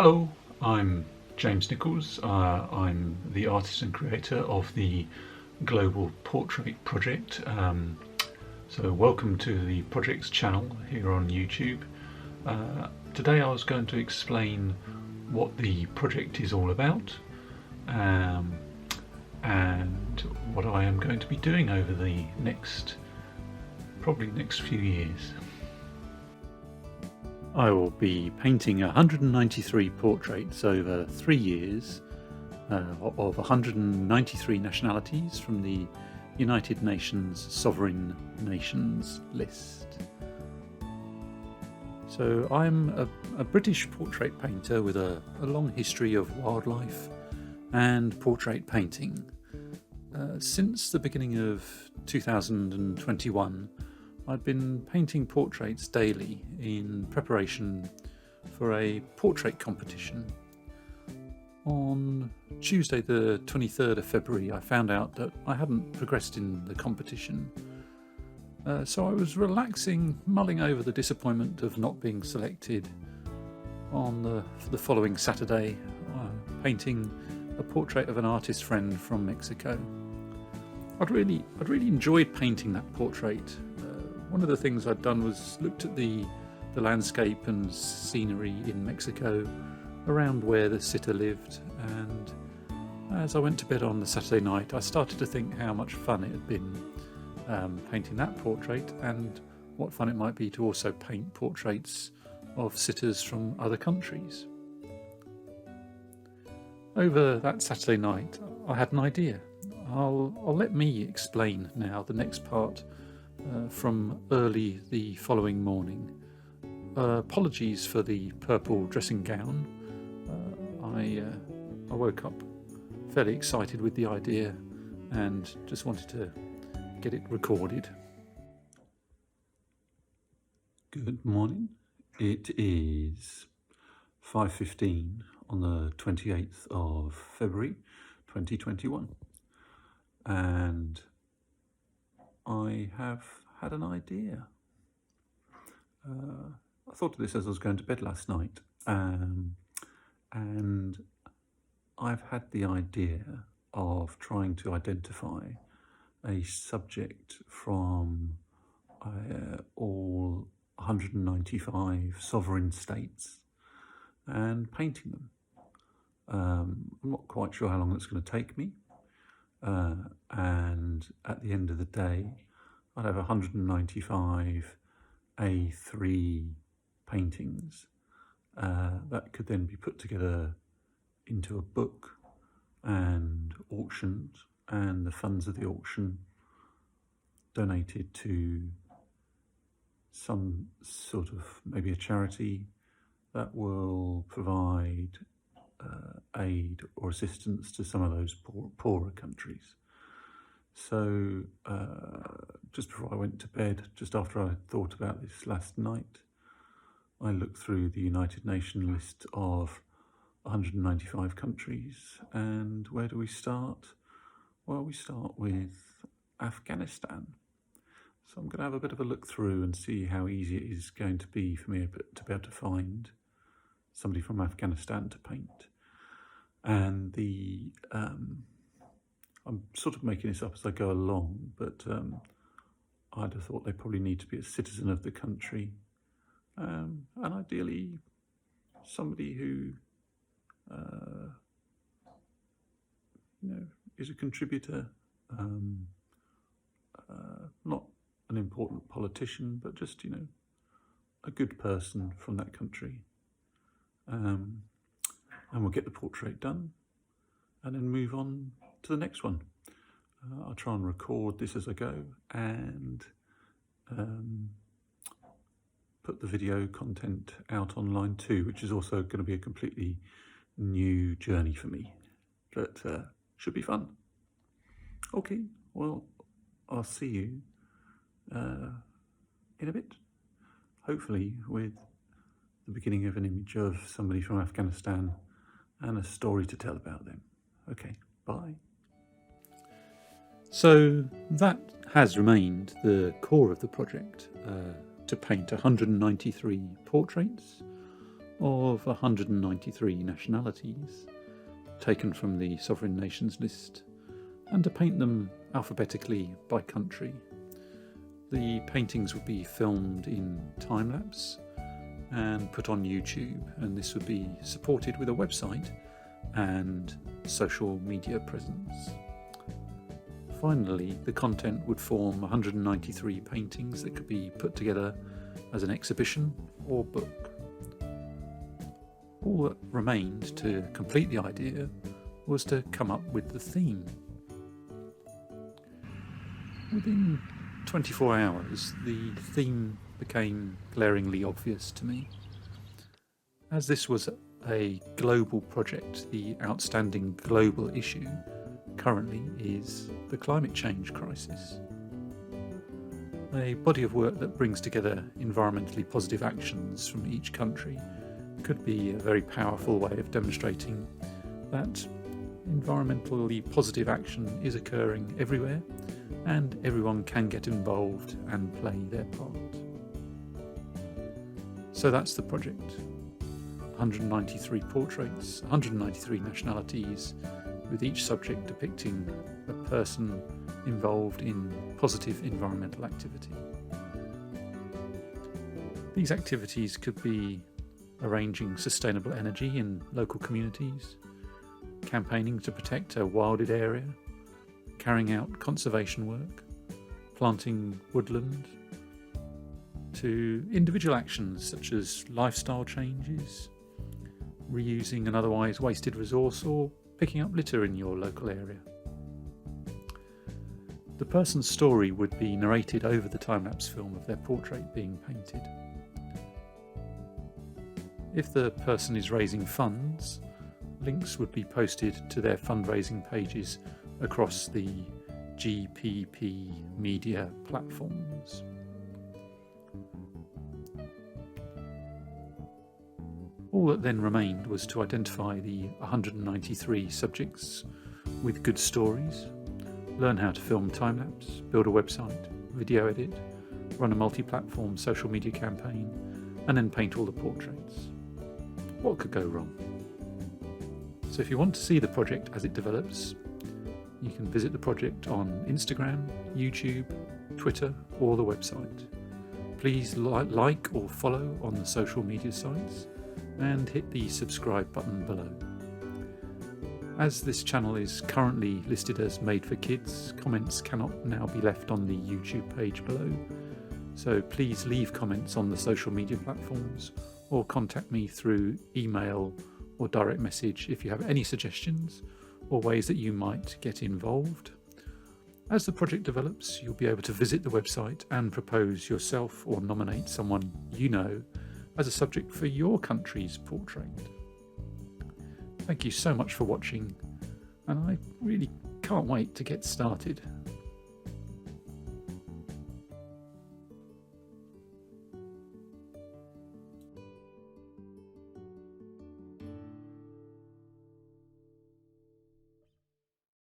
Hello, I'm James Nichols. I'm the artist and creator of the Global Portrait Project. So welcome to the project's channel here on YouTube. Today I was going to explain what the project is all about and what I am going to be doing over the probably next few years. I will be painting 193 portraits over 3 years of 193 nationalities from the United Nations Sovereign Nations list. So I'm a British portrait painter with a long history of wildlife and portrait painting. Since the beginning of 2021, I'd been painting portraits daily in preparation for a portrait competition. On Tuesday the 23rd of February I found out that I hadn't progressed in the competition. So I was relaxing, mulling over the disappointment of not being selected on the following Saturday, painting a portrait of an artist friend from Mexico. I'd really enjoyed painting that portrait. One of the things I'd done was looked at the landscape and scenery in Mexico around where the sitter lived, and as I went to bed on the Saturday night I started to think how much fun it had been painting that portrait, and what fun it might be to also paint portraits of sitters from other countries. Over that Saturday night I had an idea. I'll let me explain now the next part from early the following morning. Apologies for the purple dressing gown. I woke up fairly excited with the idea and just wanted to get it recorded. Good morning. It is 5:15 on the 28th of February 2021, and I have had an idea. I thought of this as I was going to bed last night, and I've had the idea of trying to identify a subject from all 195 sovereign states and painting them. I'm not quite sure how long it's going to take me. And at the end of the day I'd have 195 A3 paintings that could then be put together into a book and auctioned, and the funds of the auction donated to some sort of maybe a charity that will provide aid or assistance to some of those poorer countries. So just before I went to bed, just after I thought about this last night, I looked through the United Nations list of 195 countries, and where do we start? Well, we start with Afghanistan. So I'm going to have a bit of a look through and see how easy it is going to be for me to be able to find somebody from Afghanistan to paint. And I'm sort of making this up as I go along, but I'd have thought they probably need to be a citizen of the country, and ideally somebody who is a contributor, not an important politician, but just a good person from that country. And we'll get the portrait done and then move on to the next one. I'll try and record this as I go and put the video content out online too, which is also going to be a completely new journey for me, but should be fun. Okay, well, I'll see you in a bit, hopefully with the beginning of an image of somebody from Afghanistan and a story to tell about them. Okay, bye. So that has remained the core of the project, to paint 193 portraits of 193 nationalities taken from the sovereign nations list, and to paint them alphabetically by country. The paintings would be filmed in time-lapse and put on YouTube, and this would be supported with a website and social media presence. Finally, the content would form 193 paintings that could be put together as an exhibition or book. All that remained to complete the idea was to come up with the theme. Within 24 hours, the theme became glaringly obvious to me. As this was a global project, the outstanding global issue currently is the climate change crisis. A body of work that brings together environmentally positive actions from each country could be a very powerful way of demonstrating that environmentally positive action is occurring everywhere and everyone can get involved and play their part. So that's the project. 193 portraits, 193 nationalities, with each subject depicting a person involved in positive environmental activity. These activities could be arranging sustainable energy in local communities, campaigning to protect a wilded area, carrying out conservation work, planting woodland, to individual actions such as lifestyle changes, reusing an otherwise wasted resource, or picking up litter in your local area. The person's story would be narrated over the time-lapse film of their portrait being painted. If the person is raising funds, links would be posted to their fundraising pages across the GPP media platforms. All that then remained was to identify the 193 subjects with good stories, learn how to film time-lapse, build a website, video edit, run a multi-platform social media campaign, and then paint all the portraits. What could go wrong? So if you want to see the project as it develops, you can visit the project on Instagram, YouTube, Twitter, or the website. Please like or follow on the social media sites and hit the subscribe button below. As this channel is currently listed as made for kids, comments cannot now be left on the YouTube page below, so please leave comments on the social media platforms or contact me through email or direct message if you have any suggestions or ways that you might get involved. As the project develops, you'll be able to visit the website and propose yourself or nominate someone you know as a subject for your country's portrait. Thank you so much for watching, and I really can't wait to get started.